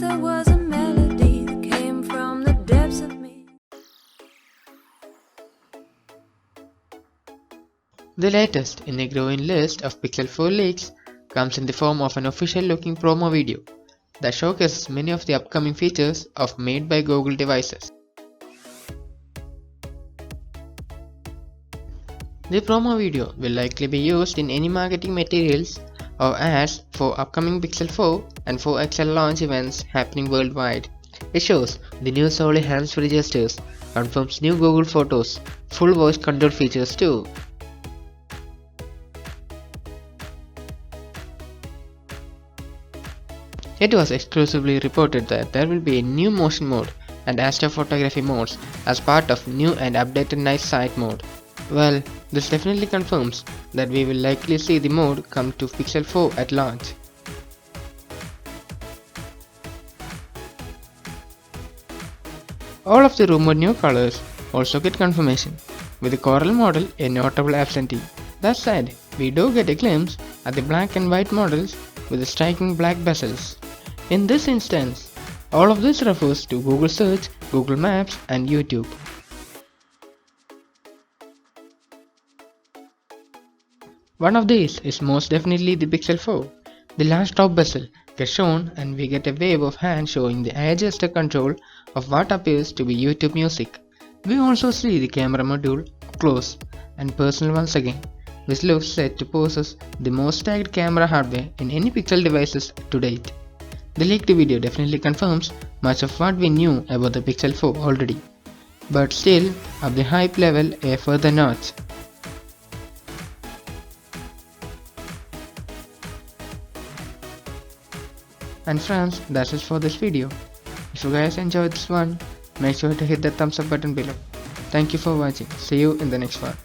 there was a melody that came from the depths of me. The latest in a growing list of Pixel 4 leaks comes in the form of an official-looking promo video that showcases many of the upcoming features of made by Google devices. The promo video will likely be used in any marketing materials or ads for upcoming Pixel 4 and 4 XL launch events happening worldwide. It shows the new Soli hands-free gestures, confirms new Google Photos, full voice control features too. It was exclusively reported that there will be a new motion mode and astrophotography modes as part of new and updated night sight mode. Well, this definitely confirms that we will likely see the mode come to Pixel 4 at launch. All of the rumored new colors also get confirmation, with the coral model a notable absentee. That said, we do get a glimpse at the black and white models with the striking black bezels. In this instance, all of this refers to Google Search, Google Maps and YouTube. One of these is most definitely the Pixel 4. The last top bezel gets shown and we get a wave of hand showing the eye gesture control of what appears to be YouTube Music. We also see the camera module up close and personal once again, which looks set to possess the most tagged camera hardware in any Pixel devices to date. The leaked video definitely confirms much of what we knew about the Pixel 4 already, but still up the hype level a further notch. And friends, that's it for this video. If you guys enjoyed this one, make sure to hit the thumbs up button below. Thank you for watching. See you in the next one.